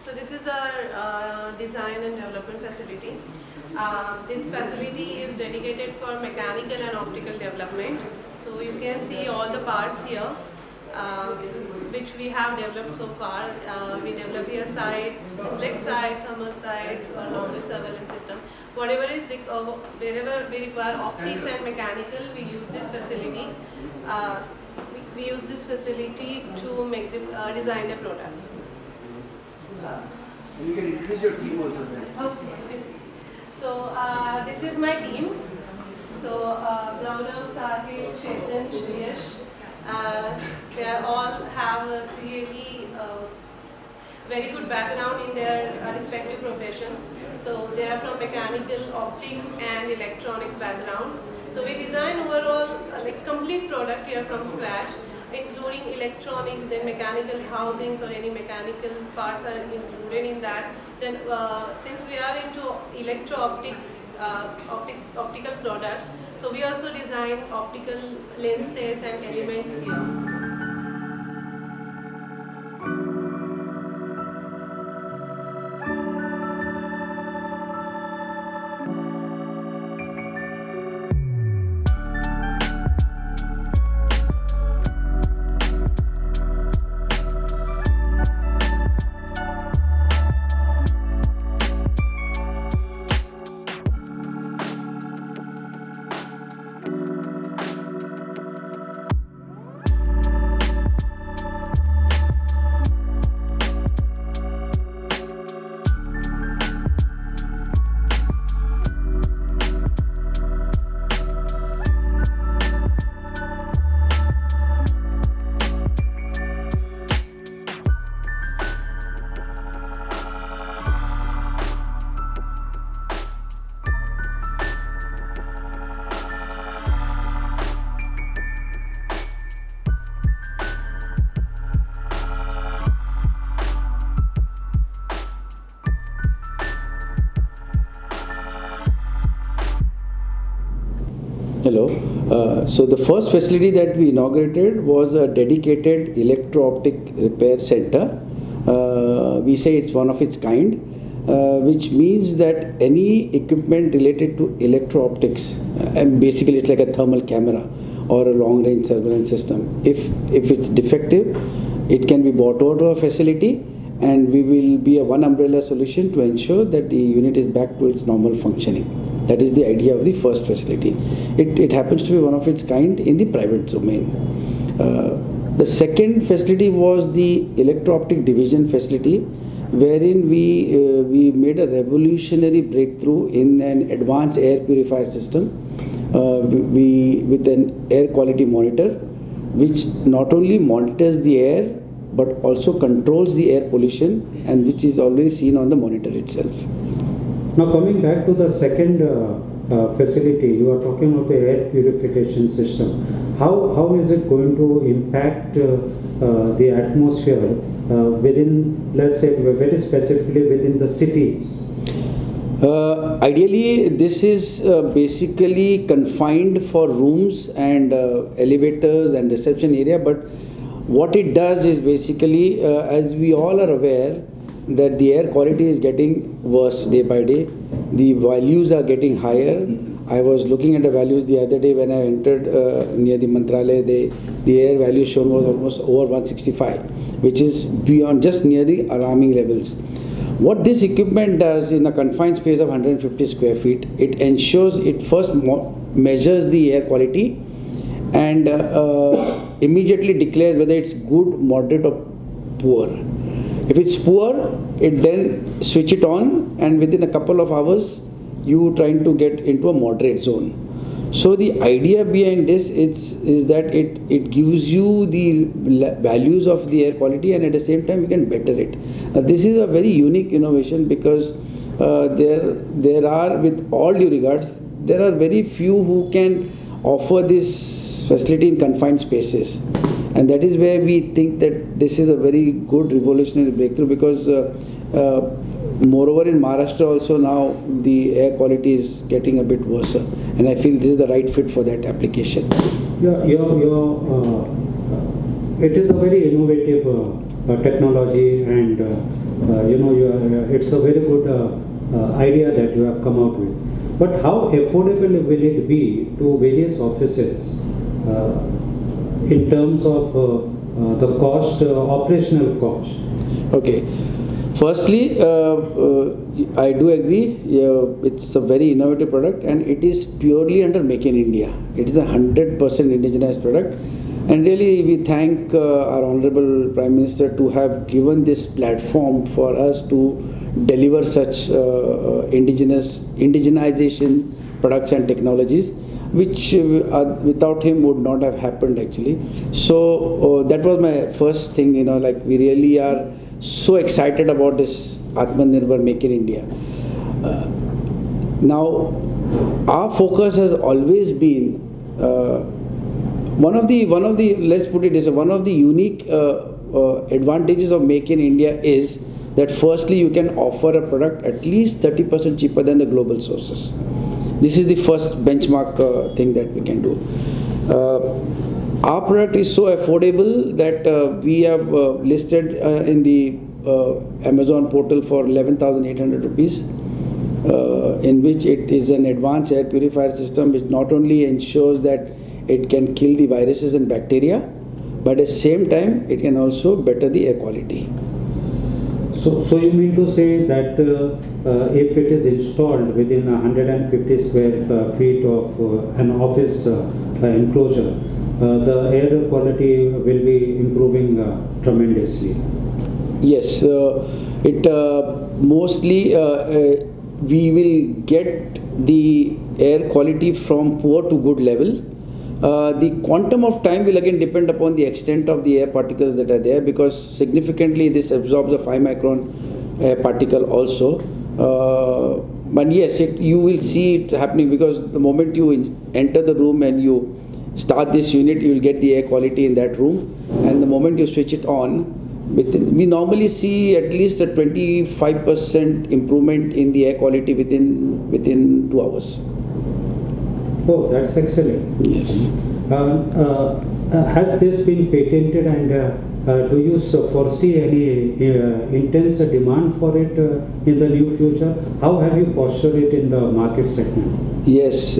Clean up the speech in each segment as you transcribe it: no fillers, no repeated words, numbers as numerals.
So this is our design and development facility. This facility is dedicated for mechanical and optical development. So you can see all the parts here, which we have developed so far. We develop here sights, reflex sight, thermal sights, or normal surveillance system. Whatever is wherever we require optics and mechanical, we use this facility. We use this facility to make the design the products. You can introduce your team also then. Okay. So this is my team. So Gaurav, Sahil, Chetan, Shreyash, they all have a really very good background in their respective professions. So they are from mechanical, optics and electronics backgrounds. So we design overall like complete product here from scratch, including electronics, then mechanical housings or any mechanical parts are included in that. Then since we are into electro-optics, optical products, so we also design optical lenses and elements here. Hello. So the first facility that we inaugurated was a dedicated electro-optic repair center. We say it's one of its kind, which means that any equipment related to electro-optics, and basically it's like a thermal camera or a long-range surveillance system. If it's defective, it can be brought out of a facility, and we will be a one umbrella solution to ensure that the unit is back to its normal functioning. That is the idea of the first facility. It happens to be one of its kind in the private domain. The second facility was the electro-optic division facility, wherein we made a revolutionary breakthrough in an advanced air purifier system with an air quality monitor, which not only monitors the air but also controls the air pollution, and which is always seen on the monitor itself. Now coming back to the second facility, you are talking about the air purification system. How is it going to impact the atmosphere within, let's say, very specifically within the cities? Ideally, this is basically confined for rooms and elevators and reception area, but what it does is basically, as we all are aware, that the air quality is getting worse day by day. The values are getting higher. I was looking at the values the other day when I entered near the Mantralaya. The air value shown was almost over 165, which is beyond just nearly alarming levels. What this equipment does in a confined space of 150 square feet, it ensures it first measures the air quality and immediately declares whether it's good, moderate or poor. If it's poor, it then switch it on, and within a couple of hours you trying to get into a moderate zone. So the idea behind this is that it gives you the values of the air quality, and at the same time you can better it. This is a very unique innovation because there are, with all due regards, there are very few who can offer this facility in confined spaces. And that is where we think that this is a very good revolutionary breakthrough, because moreover in Maharashtra also now the air quality is getting a bit worse, and I feel this is the right fit for that application. Yeah, it is a very innovative technology, and it's a very good idea that you have come out with. But how affordable will it be to various offices in terms of the cost, operational cost? Okay. Firstly, I do agree. It's a very innovative product, and it is purely under Make in India. It is a 100% indigenized product, and really we thank our Honorable Prime Minister to have given this platform for us to deliver such indigenization products and technologies, which without him would not have happened actually. So that was my first thing. We really are so excited about this Aatmanirbhar Make in India. Now, our focus has always been one of the let's put it this way, one of the unique advantages of Make in India is that firstly you can offer a product at least 30% cheaper than the global sources. This is the first benchmark thing that we can do. Our product is so affordable that we have listed in the Amazon portal for 11,800 rupees, in which it is an advanced air purifier system which not only ensures that it can kill the viruses and bacteria, but at the same time it can also better the air quality. So you mean to say that if it is installed within 150 square feet of an office enclosure, the air quality will be improving tremendously? Yes, it mostly we will get the air quality from poor to good level. The quantum of time will again depend upon the extent of the air particles that are there, because significantly this absorbs a 5 micron air particle also. But yes, you will see it happening, because the moment you enter the room and you start this unit, you will get the air quality in that room, and the moment you switch it on, we normally see at least a 25% improvement in the air quality within 2 hours. Oh, that's excellent. Yes. Has this been patented, and do you foresee any intense demand for it in the near future? How have you postured it in the market segment? Yes.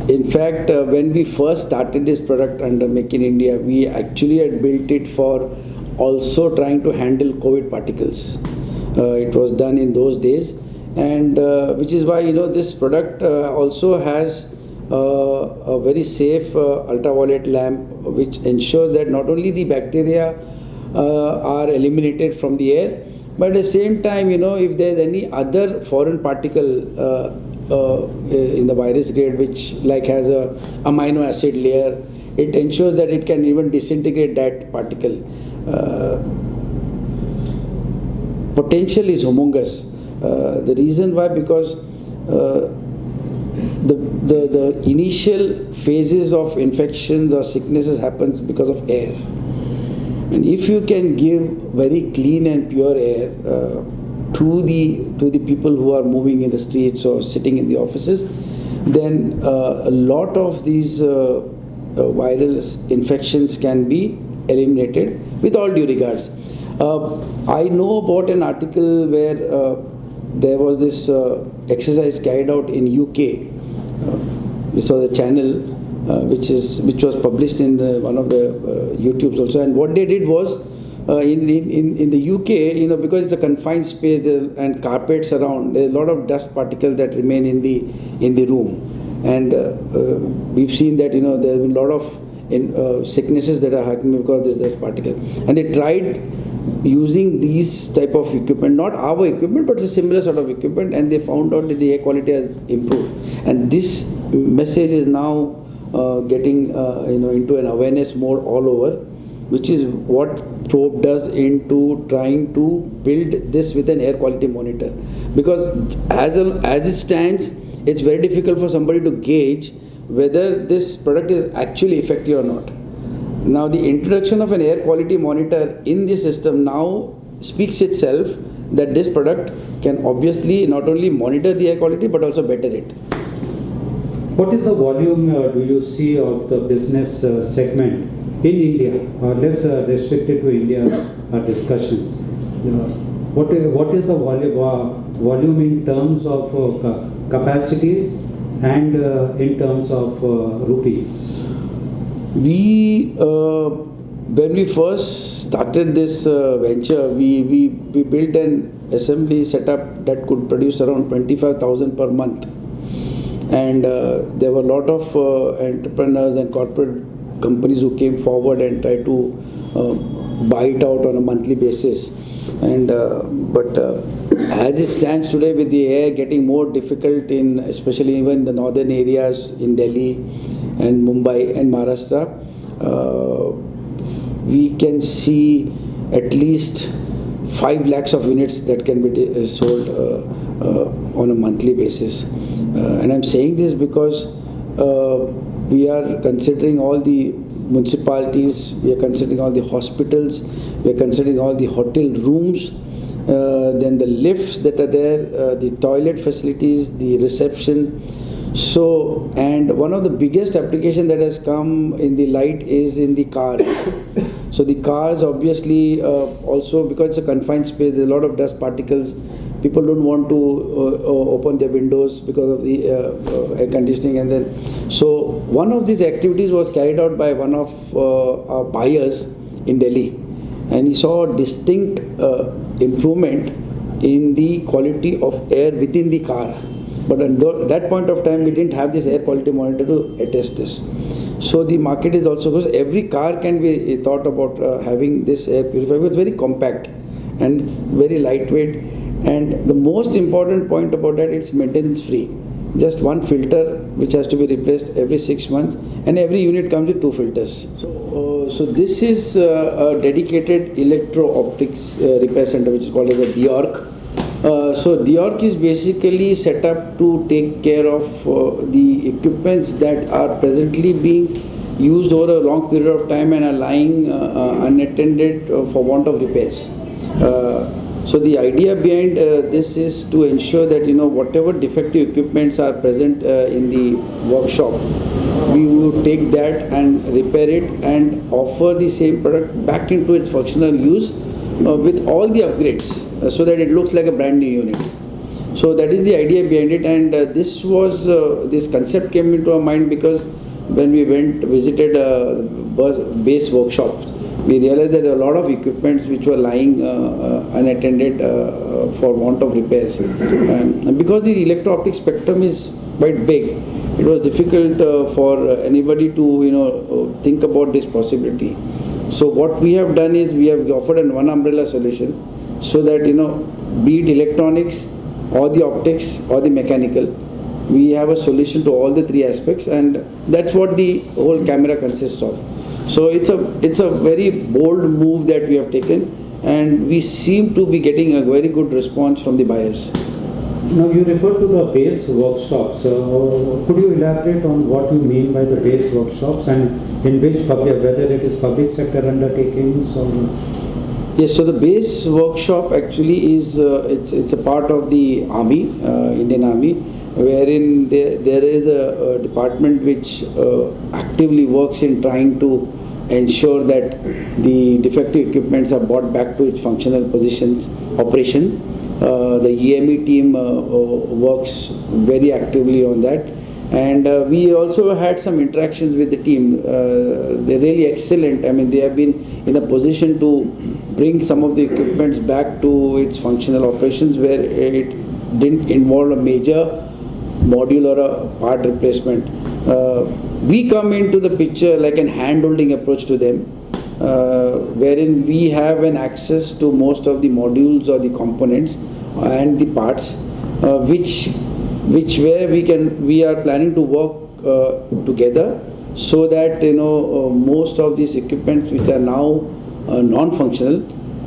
In fact, when we first started this product under Make in India, we actually had built it for also trying to handle COVID particles. It was done in those days, and which is why this product also has a very safe ultraviolet lamp, which ensures that not only the bacteria are eliminated from the air, but at the same time, if there is any other foreign particle in the virus grade, which has a amino acid layer, it ensures that it can even disintegrate that particle. Potential is humongous. The reason why, because the initial phases of infections or sicknesses happens because of air, and if you can give very clean and pure air to the people who are moving in the streets or sitting in the offices, then a lot of these viral infections can be eliminated with all due regards. I know about an article where there was this exercise carried out in UK. This was a channel which was published in one of the YouTubes also, and what they did was in the UK, because it's a confined space and carpets around, there's a lot of dust particles that remain in the room, and we've seen that there have been a lot of sicknesses that are happening because of this dust particle, and they tried using these type of equipment, not our equipment but a similar sort of equipment, and they found out that the air quality has improved. And this message is now getting into an awareness mode all over, which is what Probe does into trying to build this with an air quality monitor, because as it stands, it's very difficult for somebody to gauge whether this product is actually effective or not. Now, the introduction of an air quality monitor in the system now speaks itself that this product can obviously not only monitor the air quality but also better it. What is the volume do you see of the business segment in India? Let's restrict it to India discussions. What is the volume in terms of capacities and in terms of rupees? When we first started this venture, we built an assembly setup that could produce around 25,000 per month. And there were a lot of entrepreneurs and corporate companies who came forward and tried to buy it out on a monthly basis. And but as it stands today, with the air getting more difficult in, especially even the northern areas in Delhi and Mumbai and Maharashtra, we can see at least 5 lakhs of units that can be sold on a monthly basis. And I'm saying this because we are considering all the municipalities, we are considering all the hospitals, we are considering all the hotel rooms, then the lifts that are there, the toilet facilities, the reception. So, and one of the biggest application that has come in the light is in the cars. So the cars obviously also, because it's a confined space, there's a lot of dust particles. People don't want to open their windows because of the air conditioning, and then so one of these activities was carried out by one of our buyers in Delhi, and he saw a distinct improvement in the quality of air within the car. But at that point of time, we didn't have this air quality monitor to attest this. So the market is also, because every car can be thought about having this air purifier. It's very compact and it's very lightweight. And the most important point about that, it's maintenance free. Just one filter which has to be replaced every 6 months, and every unit comes with 2 filters. So this is a dedicated electro-optics repair center, which is called as a DORC. So DORC is basically set up to take care of the equipments that are presently being used over a long period of time and are lying unattended for want of repairs. So the idea behind this is to ensure that, you know, whatever defective equipments are present in the workshop, we will take that and repair it and offer the same product back into its functional use with all the upgrades, so that it looks like a brand new unit. So that is the idea behind it, and this concept came into our mind because when we visited base workshops, we realized that there are a lot of equipments which were lying unattended for want of repairs. And because the electro-optic spectrum is quite big, it was difficult for anybody to think about this possibility. So what we have done is we have offered an one umbrella solution, so that, be it electronics or the optics or the mechanical, we have a solution to all the 3 aspects, and that's what the whole camera consists of. So it's a very bold move that we have taken, and we seem to be getting a very good response from the buyers. Now you refer to the base workshops. Could you elaborate on what you mean by the base workshops, and in which whether it is public sector undertakings or? Yes, so the base workshop actually is it's a part of the Army, Indian Army, wherein there is a department which actively works in trying to ensure that the defective equipments are brought back to its functional positions, operation. The EME team works very actively on that, and we also had some interactions with the team. They're really excellent. I mean, they have been in a position to bring some of the equipments back to its functional operations where it didn't involve a major module or a part replacement. We come into the picture like an hand-holding approach to them, wherein we have an access to most of the modules or the components and the parts, we are planning to work together, so that most of these equipments which are now non-functional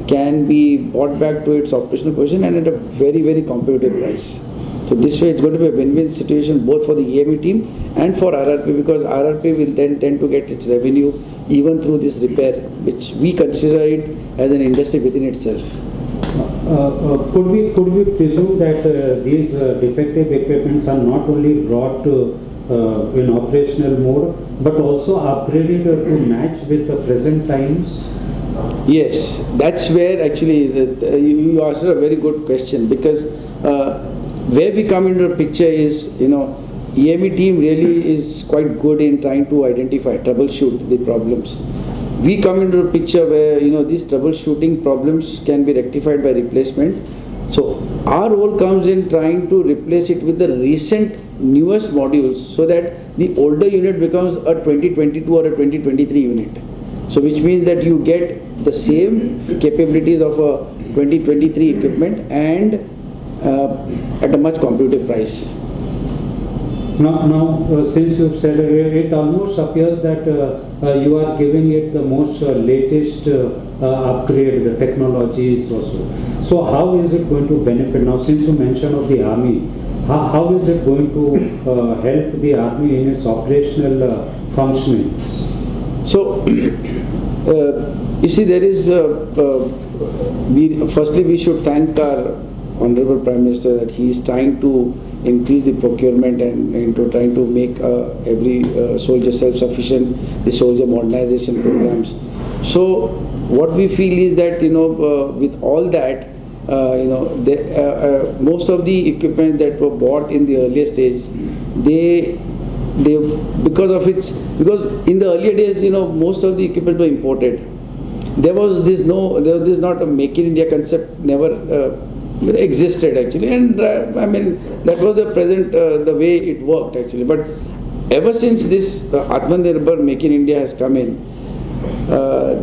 can be brought back to its operational position and at a very, very competitive price. So this way it's going to be a win-win situation both for the EME team and for RRP, because RRP will then tend to get its revenue even through this repair, which we consider it as an industry within itself. Could we presume that these defective equipments are not only brought in operational mode, but also upgraded to match with the present times? Yes, that's where actually you asked a very good question, because where we come into the picture is, EME team really is quite good in trying to identify, troubleshoot the problems. We come into the picture where these troubleshooting problems can be rectified by replacement. So our role comes in trying to replace it with the recent newest modules, so that the older unit becomes a 2022 or a 2023 unit. So which means that you get the same capabilities of a 2023 equipment and at a much competitive price. Now, since you've said it almost appears that you are giving it the most latest upgrade, the technologies also. So how is it going to benefit? Now, since you mentioned of the army, how is it going to help the army in its operational functionings? So, you see, there is, firstly we should thank our Honorable Prime Minister that he is trying to increase the procurement and into trying to make every soldier self-sufficient, the soldier modernization programs. So what we feel is that, with all that, most of the equipment that were bought in the earlier stage, because in the earlier days, most of the equipment were imported. There was this not a Make in India concept never existed actually, and that was the way it worked actually. But ever since this Aatmanirbhar Make in India has come in,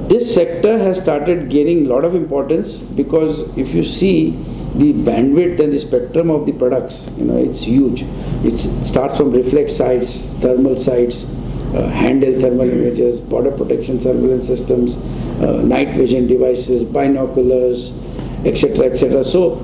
this sector has started gaining a lot of importance, because if you see the bandwidth and the spectrum of the products, it's huge. It starts from reflex sights, thermal sights, handheld thermal imagers, border protection surveillance systems, night vision devices, binoculars, etc., etc. So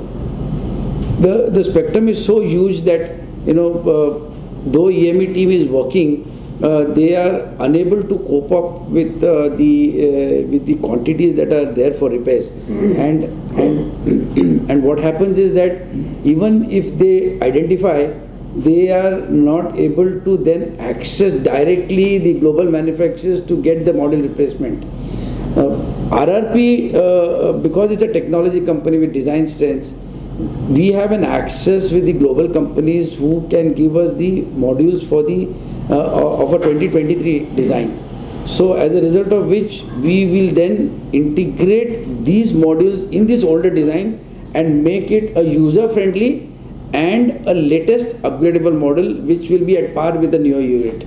the spectrum is so huge that though EME team is working, they are unable to cope up with the quantities that are there for repairs. And what happens is that even if they identify, they are not able to then access directly the global manufacturers to get the model replacement. RRP, because it's a technology company with design strengths, we have an access with the global companies who can give us the modules for the of a 2023 design. So as a result of which, we will then integrate these modules in this older design and make it a user-friendly and a latest upgradable model, which will be at par with the newer unit.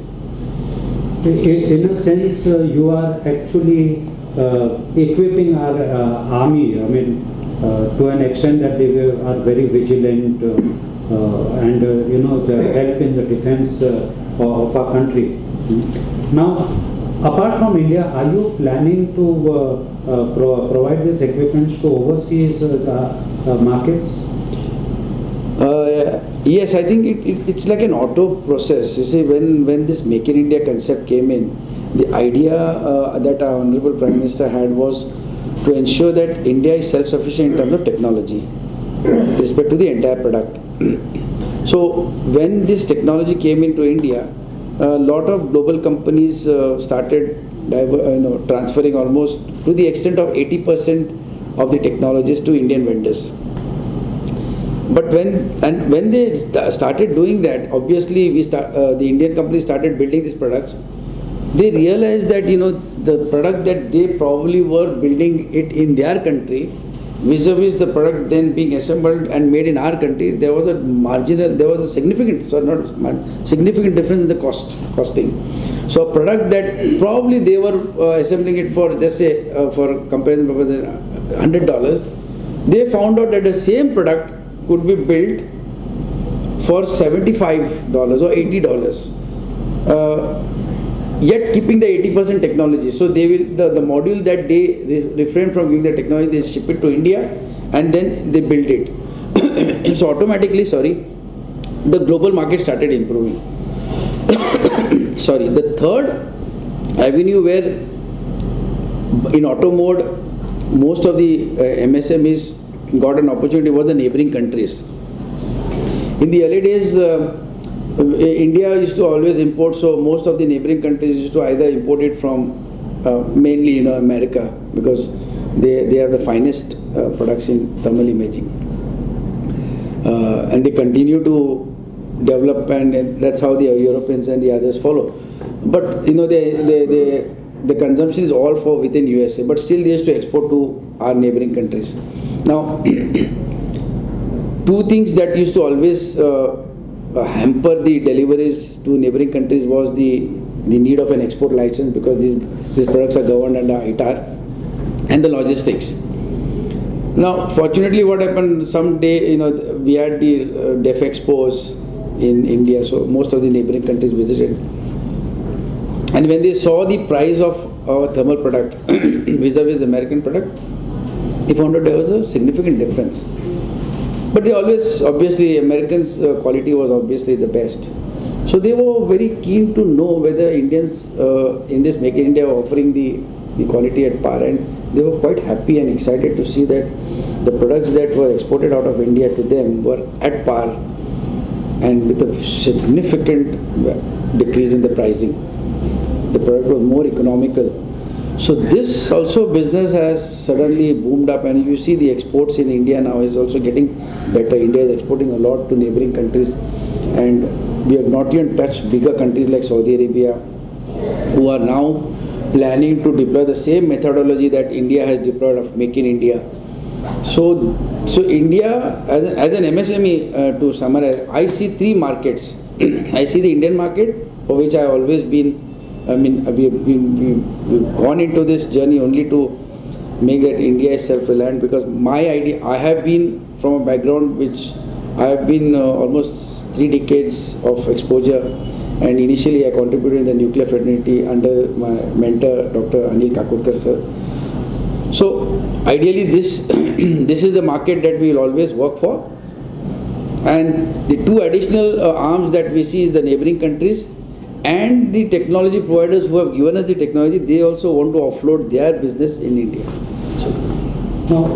In a sense, you are actually equipping our army, to an extent that they are very vigilant and the help in the defense of our country. Now, apart from India, are you planning to provide these equipments to overseas markets? Yes, I think it's like an auto process. You see, when this Make in India concept came in, the idea that our Honorable Prime Minister had was to ensure that India is self-sufficient in terms of technology with respect to the entire product. So when this technology came into India, a lot of global companies started transferring almost to the extent of 80% of the technologies to Indian vendors. But when they started doing that, obviously the Indian companies started building these products. They realized that the product that they probably were building it in their country, vis-a-vis the product then being assembled and made in our country, there was a significant difference in the costing. So a product that probably they were assembling it for, let's say, for comparison purposes, $100, they found out that the same product could be built for $75 or $80. Yet keeping the 80% technology. So they will the module that they refrain from giving the technology, they ship it to India and then they build it. So automatically, the global market started improving. The third avenue where in auto mode most of the MSMEs got an opportunity was the neighboring countries. In the early days, India used to always import, so most of the neighboring countries used to either import it from mainly America, because they have the finest products in thermal imaging, and they continue to develop, and that's how the Europeans and the others follow. But the consumption is all for within USA, but still they used to export to our neighboring countries. Now, two things that used to always hamper the deliveries to neighboring countries was the need of an export license, because these products are governed under ITAR, and the logistics. Now, fortunately, what happened, someday, we had the DEF Expos in India, so most of the neighboring countries visited. And when they saw the price of our thermal product vis-a-vis the American product, they found that there was a significant difference. But they always, obviously, Americans' quality was obviously the best. So they were very keen to know whether Indians in this Make in India were offering the quality at par, and they were quite happy and excited to see that the products that were exported out of India to them were at par and with a significant decrease in the pricing. The product was more economical. So this also business has suddenly boomed up, and you see the exports in India now is also getting better. India is exporting a lot to neighboring countries, and we have not even touched bigger countries like Saudi Arabia, who are now planning to deploy the same methodology that India has deployed of Make in India. So India, as an MSME, to summarize, I see three markets. I see the Indian market, for which I have always been, we've gone into this journey only to make that India is self-reliant, because my idea, I have been from a background which I have been almost 3 decades of exposure, and initially I contributed in the nuclear fraternity under my mentor Dr. Anil Kakurkar sir. So ideally this is the market that we will always work for, and the two additional arms that we see is the neighboring countries and the technology providers who have given us the technology. They also want to offload their business in India. So now,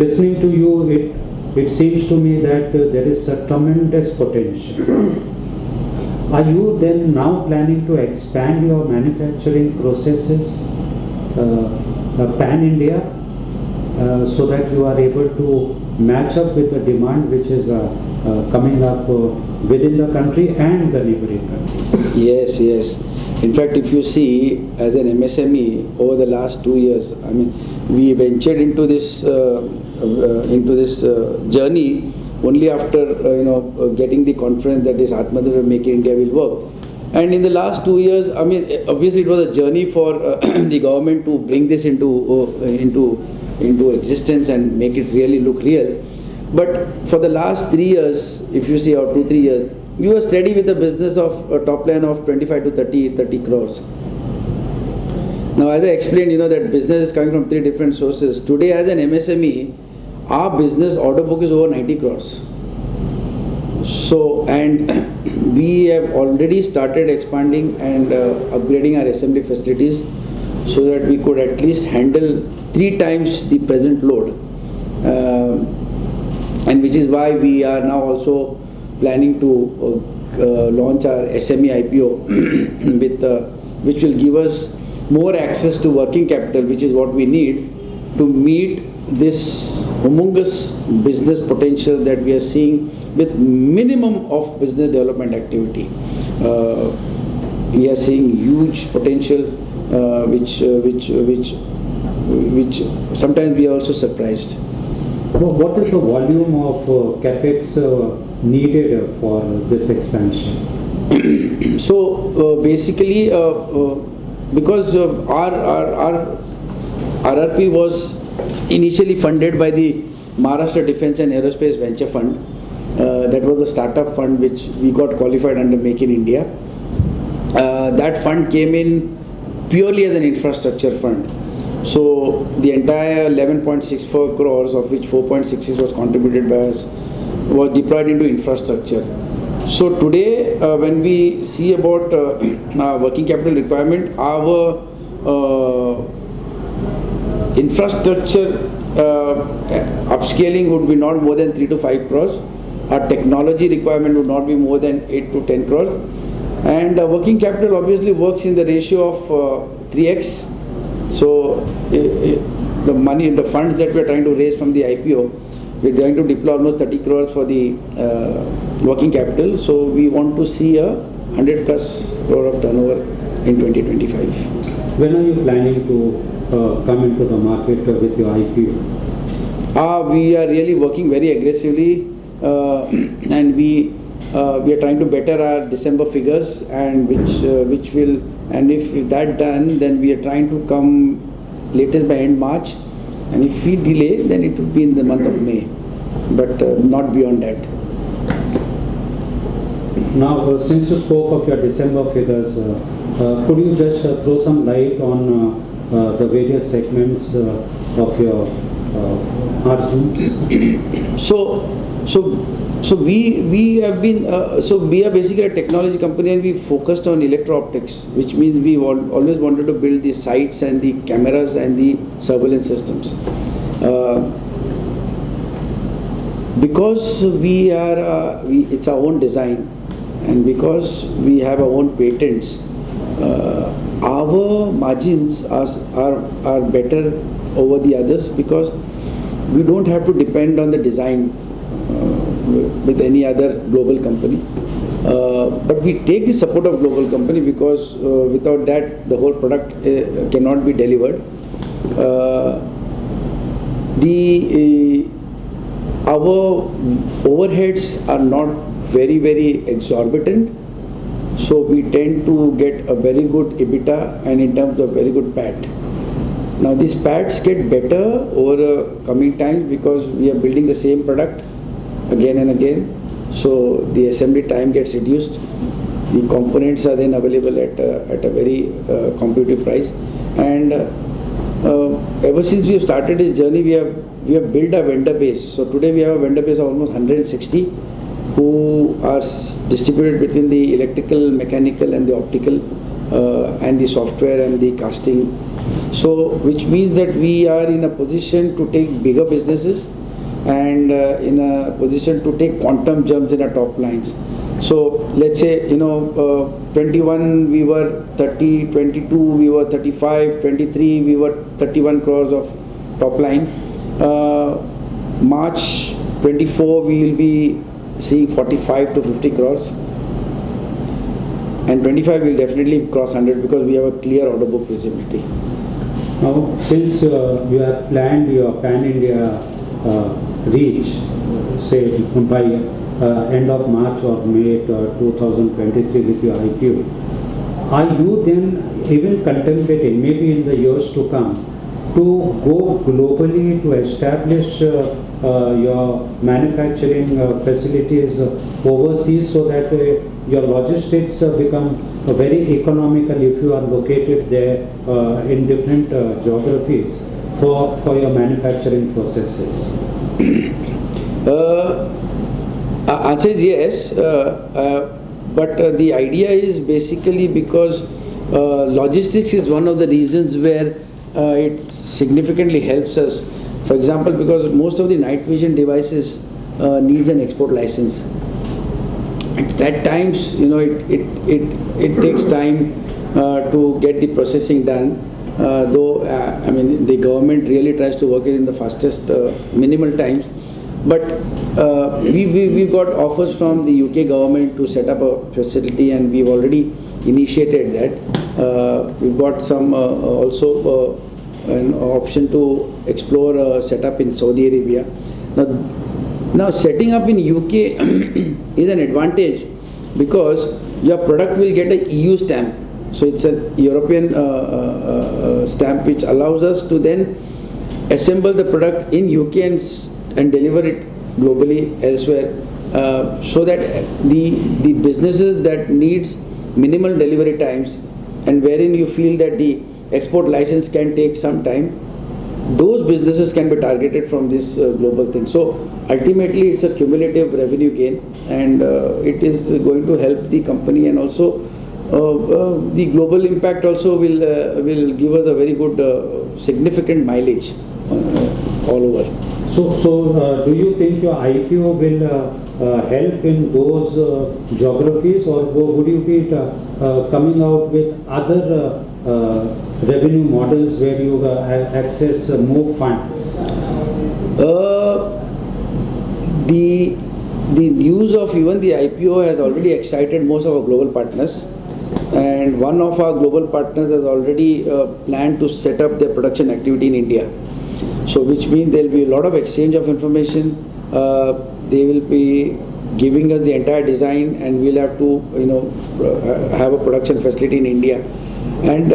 listening to you, it seems to me that there is a tremendous potential. Are you then now planning to expand your manufacturing processes pan-India so that you are able to match up with the demand which is coming up within the country and the neighboring countries? Yes, yes. In fact, if you see, as an MSME, over the last 2 years, we ventured into this journey only after getting the confidence that this Aatmanirbhar Make in India will work. And in the last 2 years, obviously it was a journey for the government to bring this into existence and make it really look real. But for the last 3 years, if you see, or 2-3 years, we were steady with a business of a top line of 25 to 30 crores. Now, as I explained, that business is coming from 3 different sources. Today, as an MSME, our business order book is over 90 crores. So, and we have already started expanding and upgrading our assembly facilities so that we could at least handle 3 times the present load. And which is why we are now also planning to launch our SME IPO which will give us more access to working capital, which is what we need to meet this humongous business potential that we are seeing with minimum of business development activity. We are seeing huge potential, which sometimes we are also surprised. What is the volume of capex needed for this expansion? So basically, because our RRP was initially funded by the Maharashtra Defence and Aerospace Venture Fund. That was the startup fund which we got qualified under Make in India. That fund came in purely as an infrastructure fund. So the entire 11.64 crores, of which 4.66 was contributed by us, was deployed into infrastructure. So today, when we see about our working capital requirement, our infrastructure upscaling would be not more than 3 to 5 crores. Our technology requirement would not be more than 8 to 10 crores. And working capital obviously works in the ratio of 3x. So the money, the funds that we are trying to raise from the IPO, we are going to deploy almost 30 crores for the working capital. So we want to see a 100 plus crore of turnover in 2025. When are you planning to come into the market with your IPO? We are really working very aggressively, and we are trying to better our December figures, and which will, and if that done, then we are trying to come latest by end March, and if we delay, then it will be in the month of May, but not beyond that. Now, since you spoke of your December figures, could you just throw some light on the various segments of your margins? So we have been we are basically a technology company, and we focused on electro-optics, which means we always wanted to build the sights and the cameras and the surveillance systems. Because it's our own design, and because we have our own patents, our margins are better over the others, because we don't have to depend on the design with any other global company. But we take the support of global company, because without that the whole product cannot be delivered. Our overheads are not very exorbitant, so we tend to get a very good EBITDA, and in terms of very good PAT. Now these PATs get better over the coming times, because we are building the same product again and again, so the assembly time gets reduced. The components are then available at a very competitive price, and ever since we have started this journey, we have built a vendor base. So today we have a vendor base of almost 160 who are distributed between the electrical, mechanical and the optical, and the software and the casting. So which means that we are in a position to take bigger businesses, and in a position to take quantum jumps in our top lines. So let's say, 21 we were 30, 22 we were 35, 23 we were 31 crores of top line. March 24 we will be seeing 45 to 50 crores, and 25 will definitely cross 100, because we have a clear order book visibility. Now, since you have planned your pan-India reach, say by end of March or May 2023 with your IPO, are you then even contemplating, maybe in the years to come, to go globally to establish your manufacturing facilities overseas, so that your logistics become very economical if you are located there in different geographies for your manufacturing processes? Answer is yes, but the idea is basically because logistics is one of the reasons where it significantly helps us. For example, because most of the night vision devices needs an export license. At times, it takes time to get the processing done. Though the government really tries to work it in the fastest minimal times. But we've got offers from the UK government to set up a facility, and we've already initiated that. We've got some also an option to explore a setup in Saudi Arabia. Now setting up in UK is an advantage, because your product will get a EU stamp. So it's a European stamp, which allows us to then assemble the product in UK and deliver it globally elsewhere, so that the businesses that needs minimal delivery times, and wherein you feel that the export license can take some time, those businesses can be targeted from this global thing. So ultimately it's a cumulative revenue gain, and it is going to help the company, and also the global impact also will give us a very good significant mileage all over. So do you think your IPO will help in those geographies, or would you be coming out with other revenue models where you access more fund? The news of even the IPO has already excited most of our global partners, and one of our global partners has already planned to set up their production activity in India. So which means there will be a lot of exchange of information. They will be giving us the entire design, and we'll have to have a production facility in India. And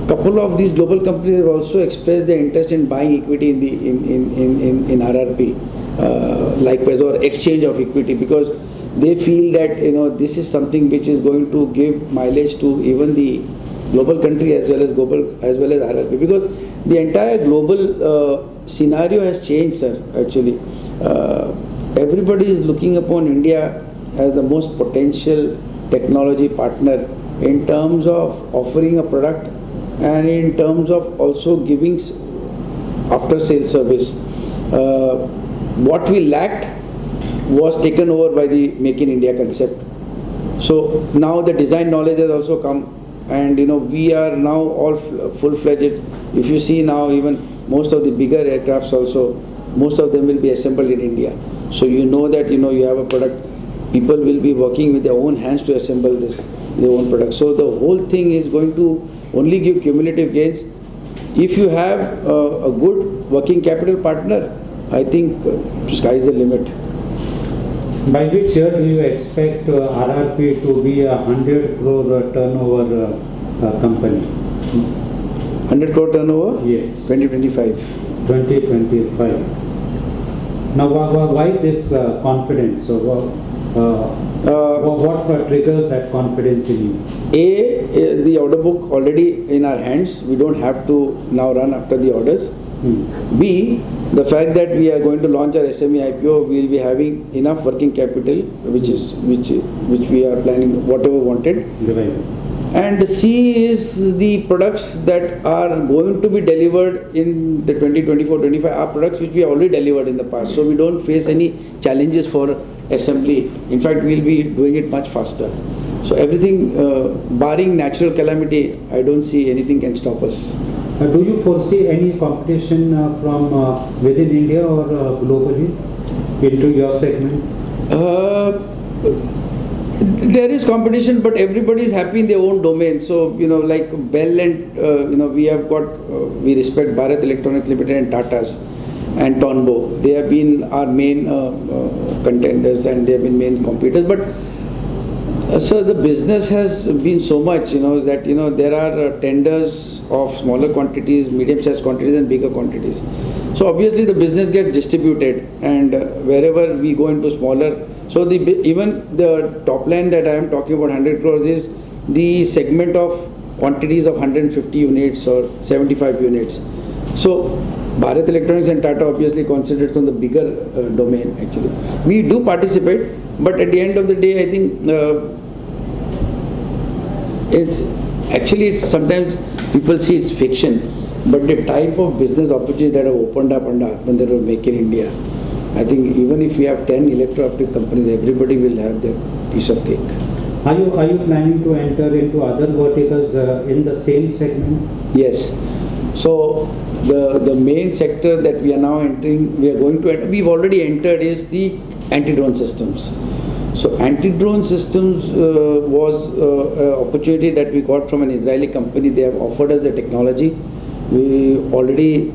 couple of these global companies have also expressed their interest in buying equity in RRP, likewise, or exchange of equity, because they feel that this is something which is going to give mileage to even the global country as well as RRP, because the entire global scenario has changed, sir. Actually, everybody is looking upon India as the most potential technology partner in terms of offering a product and in terms of also giving after sales service. What we lacked was taken over by the Make in India concept. So now the design knowledge has also come, and we are now all full-fledged. If you see now, even most of the bigger aircrafts also, most of them will be assembled in India. So that you have a product, people will be working with their own hands to assemble their own product. So the whole thing is going to only give cumulative gains. If you have a good working capital partner, I think sky is the limit. By which year do you expect RRP to be a 100 crore turnover company? 100 crore turnover? Yes. 2025. 2025. Now, why this confidence? So, what triggers that confidence in you? The order book already in our hands. We don't have to now run after the orders. B, the fact that we are going to launch our SME IPO, we will be having enough working capital, which we are planning whatever wanted. Right. And C is the products that are going to be delivered in the 2024-25 are products which we have already delivered in the past. So we don't face any challenges for assembly. In fact, we will be doing it much faster. So everything, barring natural calamity, I don't see anything can stop us. Do you foresee any competition from within India or globally into your segment? There is competition, but everybody is happy in their own domain. So, like Bell and, we have got, we respect Bharat Electronics Limited and Tata's and Tonbo. They have been our main contenders, and they have been main competitors. But, sir, the business has been so much, that, there are tenders of smaller quantities, medium-sized quantities and bigger quantities. So, obviously, the business gets distributed, and wherever we go into smaller, so even the top line that I am talking about, 100 crores, is the segment of quantities of 150 units or 75 units. So Bharat Electronics and Tata obviously concentrates on the bigger domain actually. We do participate, but at the end of the day, I think it's sometimes people see it's fiction, but the type of business opportunities that have opened up under Aatmanirbhar Make in India, I think even if we have 10 electro-optic companies, everybody will have their piece of cake. Are you planning to enter into other verticals in the same segment? Yes. So the main sector that we are now entering, we are going to enter, we've already entered, is the anti-drone systems. So anti-drone systems was an opportunity that we got from an Israeli company. They have offered us the technology. We already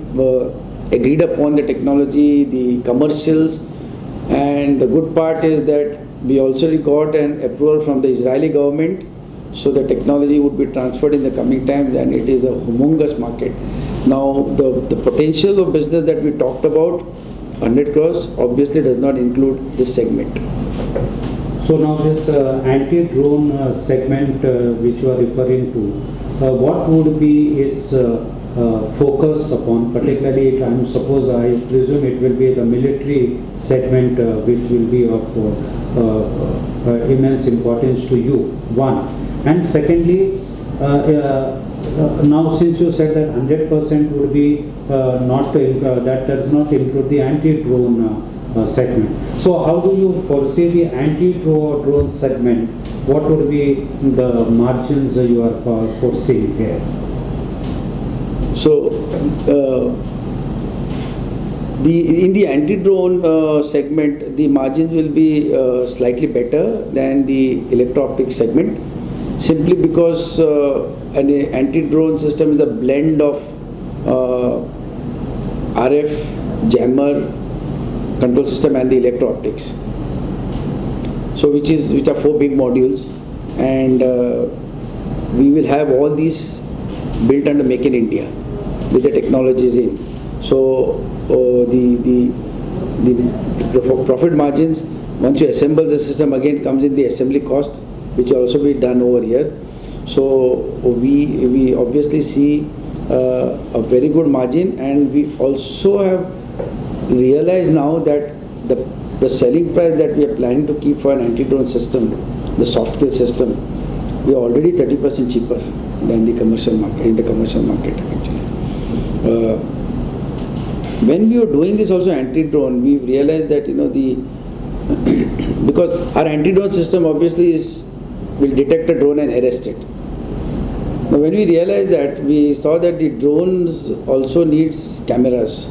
agreed upon the technology, the commercials, and the good part is that we also got an approval from the Israeli government, so the technology would be transferred in the coming times, and it is a humongous market. Now the potential of business that we talked about, 100 crores, obviously does not include this segment. So now this anti-drone segment which you are referring to, what would be its focus upon, particularly I presume it will be the military segment which will be of immense importance to you, one. And secondly, now since you said that 100% would be that does not include the anti-drone segment. So how do you foresee the anti-drone segment what would be the margins you are foreseeing here? So, in the anti-drone segment, the margins will be slightly better than the electro-optic segment, simply because an anti-drone system is a blend of RF, jammer, control system and the electro-optics. So which are 4 big modules, and we will have all these built under Make in India with the technologies in. So the profit margins, once you assemble the system, again comes in the assembly cost, which will also be done over here. So we obviously see a very good margin, and we also have realized now that the selling price that we are planning to keep for an anti-drone system, the soft kill system, we are already 30% cheaper than the commercial market, in the commercial market actually. When we were doing this also anti-drone, we realized that because our anti-drone system obviously will detect a drone and arrest it. Now when we realized that, we saw that the drones also needs cameras.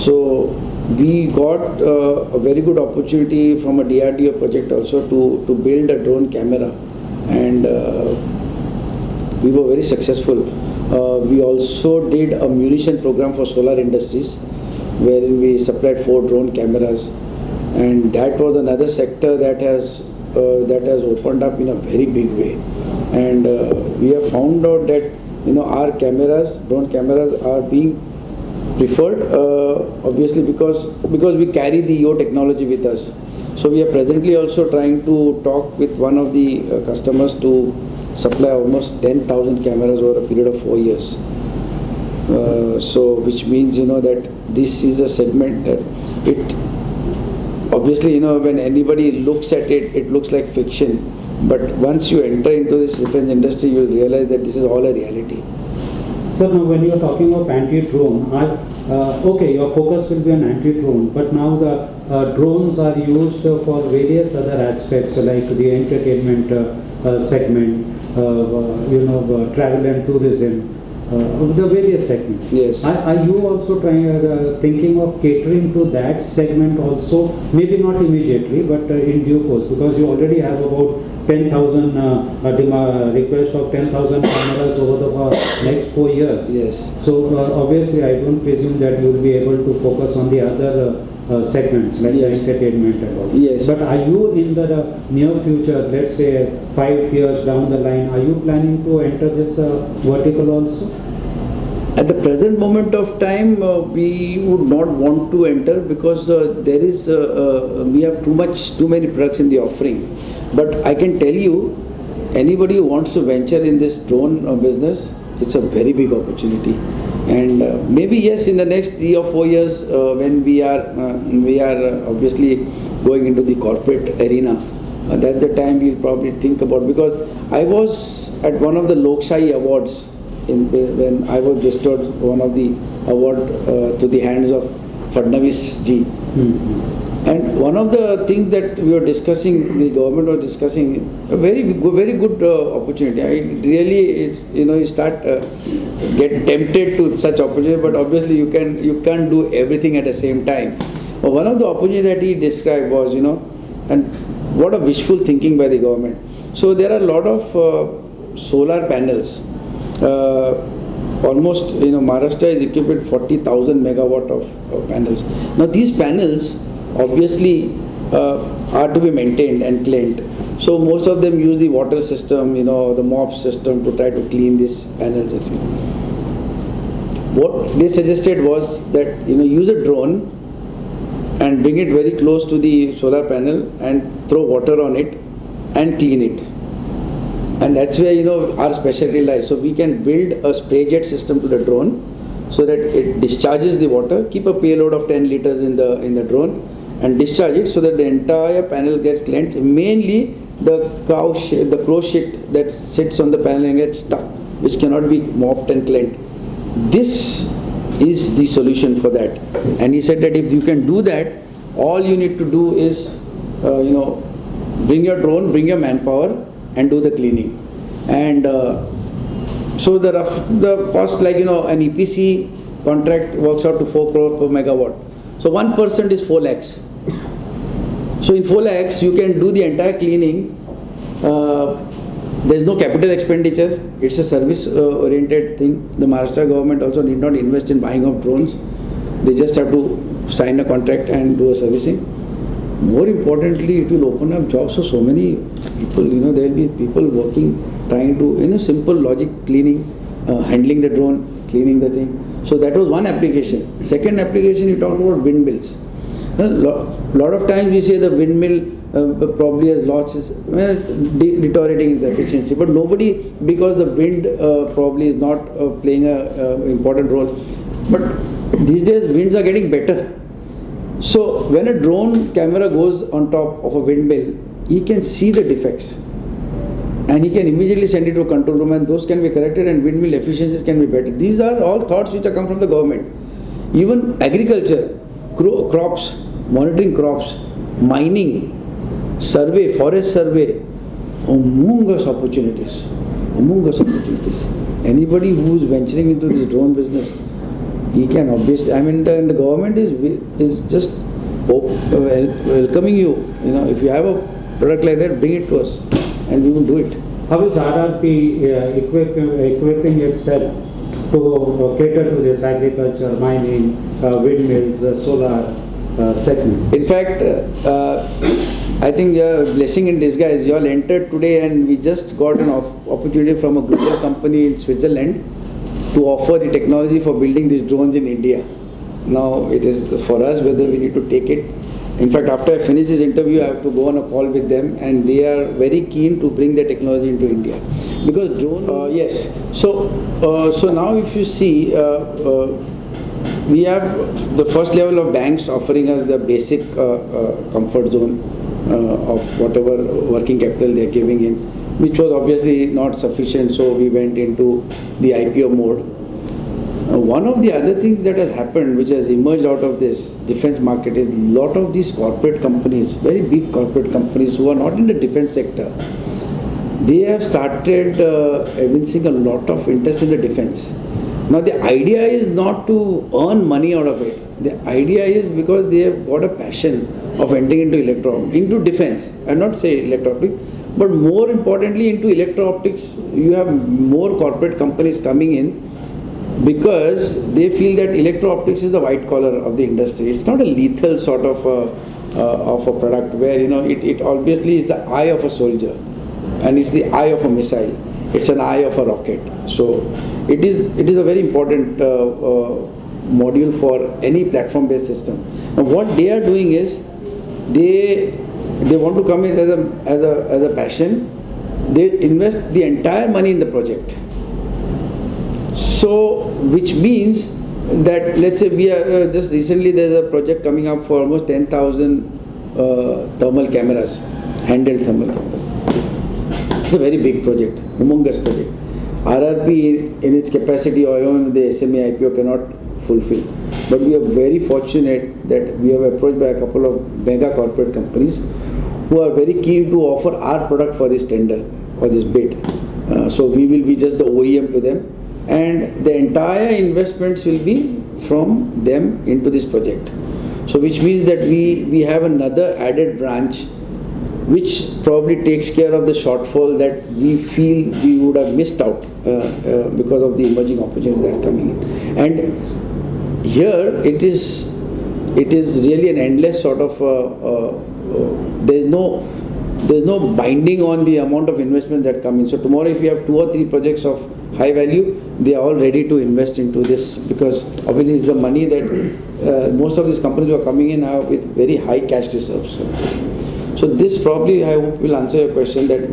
So we got a very good opportunity from a DRDO project also to build a drone camera, and we were very successful. We also did a munition program for solar industries, wherein we supplied 4 drone cameras, and that was another sector that has opened up in a very big way. And we have found out that our cameras, drone cameras, are being preferred, obviously because we carry the EO technology with us. So we are presently also trying to talk with one of the customers to supply almost 10,000 cameras over a period of 4 years. So which means that this is a segment that it obviously when anybody looks at it, it looks like fiction. But once you enter into this defense industry, you will realize that this is all a reality. So now when you are talking of anti-drone, okay, your focus will be on anti-drone, but now the drones are used for various other aspects, like the entertainment segment, travel and tourism, the various segments. Yes. Are you also thinking of catering to that segment also? Maybe not immediately, but in due course, because you already have about 10,000 request of 10,000 cameras over the next 4 years. Yes. So obviously, I don't presume that you will be able to focus on the other segments like the entertainment and all. Yes. But are you in the near future, let's say 5 years down the line, are you planning to enter this vertical also? At the present moment of time, we would not want to enter, because we have too many products in the offering. But I can tell you, anybody who wants to venture in this drone business, it's a very big opportunity. And maybe yes, in the next 3 or 4 years, when we are obviously going into the corporate arena, that's the time we'll probably think about. Because I was at one of the Lokshai awards when I was bestowed one of the award to the hands of Fadnavis ji. Mm-hmm. And one of the things that we were discussing, the government was discussing, a very good opportunity. I really, you start get tempted to such opportunity, but obviously you can't do everything at the same time. But one of the opportunities that he described was, and what a wishful thinking by the government. So there are a lot of solar panels. Almost, Maharashtra is equipped with 40,000 megawatt of panels. Now these panels obviously are to be maintained and cleaned. So most of them use the water system, the mop system to try to clean these panels. What they suggested was that use a drone and bring it very close to the solar panel and throw water on it and clean it. And that's where our specialty lies. So we can build a spray jet system to the drone so that it discharges the water, keep a payload of 10 liters in the drone, and discharge it so that the entire panel gets cleansed. Mainly the crow shit that sits on the panel and gets stuck, which cannot be mopped and cleansed. This is the solution for that. And he said that if you can do that, all you need to do is bring your drone, bring your manpower, and do the cleaning. And so the cost, like an EPC contract works out to 4 crore per megawatt. So 1% is 4 lakhs. So in 4 lakhs, you can do the entire cleaning. There is no capital expenditure. It's a service-oriented thing. The Maharashtra government also need not invest in buying of drones. They just have to sign a contract and do a servicing. More importantly, it will open up jobs for so many people. There will be people working, trying to, simple logic cleaning, handling the drone, cleaning the thing. So that was one application. Second application, you talked about windmills. A lot of times we say the windmill probably has losses, deteriorating its efficiency. But nobody, because the wind probably is not playing an important role. But these days winds are getting better. So when a drone camera goes on top of a windmill, he can see the defects. And he can immediately send it to a control room, and those can be corrected, and windmill efficiencies can be better. These are all thoughts which have come from the government. Even agriculture, crops, monitoring crops, mining, survey, forest survey, humongous opportunities. Humongous opportunities. Anybody who is venturing into this drone business, he can obviously, the government is just welcoming you. If you have a product like that, bring it to us, and we will do it. How is RRP equipping itself to cater to this agriculture, mining, windmills, solar segment? In fact, I think a blessing in disguise. You all entered today, and we just got an opportunity from a global company in Switzerland to offer the technology for building these drones in India. Now it is for us whether we need to take it. In fact, after I finish this interview, I have to go on a call with them, and they are very keen to bring their technology into India. Because drone, yes. So now if you see, we have the first level of banks offering us the basic comfort zone of whatever working capital they are giving in, which was obviously not sufficient, so we went into the IPO mode. One of the other things that has happened, which has emerged out of this defense market, is a lot of these corporate companies, very big corporate companies who are not in the defense sector, they have started evincing a lot of interest in the defense. Now the idea is not to earn money out of it. The idea is because they have got a passion of entering into defense. I will not say electro-optics, but more importantly into electro-optics. You have more corporate companies coming in because they feel that electro-optics is the white collar of the industry. It's not a lethal sort of a product where it obviously is the eye of a soldier, and it's the eye of a missile. It's an eye of a rocket. So it is a very important module for any platform-based system. Now what they are doing is they want to come in as a passion. They invest the entire money in the project. So which means that, let's say we are just recently there's a project coming up for almost 10,000 thermal cameras, handheld thermal cameras. It's a very big project, humongous project. RRP in its capacity or even the SMA IPO cannot fulfill. But we are very fortunate that we have approached by a couple of mega corporate companies who are very keen to offer our product for this tender, for this bid. So we will be just the OEM to them, and the entire investments will be from them into this project. So which means that we have another added branch which probably takes care of the shortfall that we feel we would have missed out because of the emerging opportunities that are coming in. And here it is really an endless sort of there's no binding on the amount of investment that come in. So tomorrow if you have 2 or 3 projects of high value, they are all ready to invest into this, because obviously it's the money that most of these companies who are coming in are with very high cash reserves. So this probably, I hope, will answer your question, that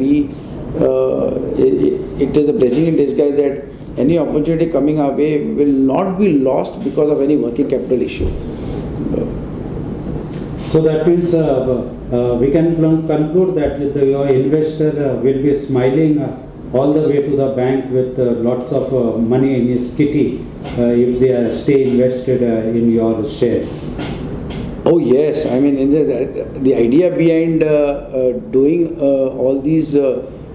it is a blessing in disguise that any opportunity coming our way will not be lost because of any working capital issue. So that means we can conclude that your investor will be smiling all the way to the bank with lots of money in his kitty if they stay invested in your shares. Oh yes, I mean the idea behind doing all these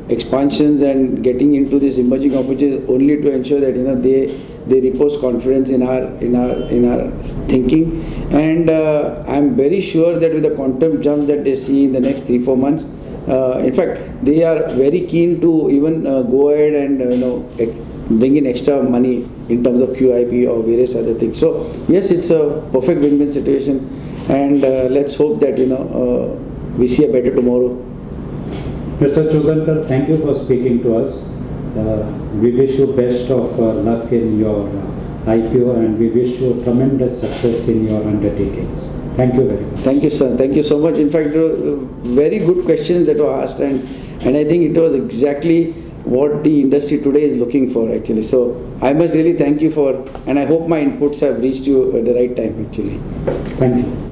expansions and getting into this emerging opportunities is only to ensure that they repose confidence in our thinking, and I'm very sure that with the quantum jump that they see in the next 3-4 months, in fact they are very keen to even go ahead and bring in extra money in terms of QIP or various other things. So yes, it's a perfect win-win situation, and let's hope that we see a better tomorrow. Mr. Chudankar, thank you for speaking to us. We wish you best of luck in your IPO, and we wish you tremendous success in your undertakings. Thank you very much. Thank you, sir. Thank you so much. In fact, very good questions that were asked, and I think it was exactly what the industry today is looking for actually. So I must really thank you for, and I hope my inputs have reached you at the right time actually. Thank you.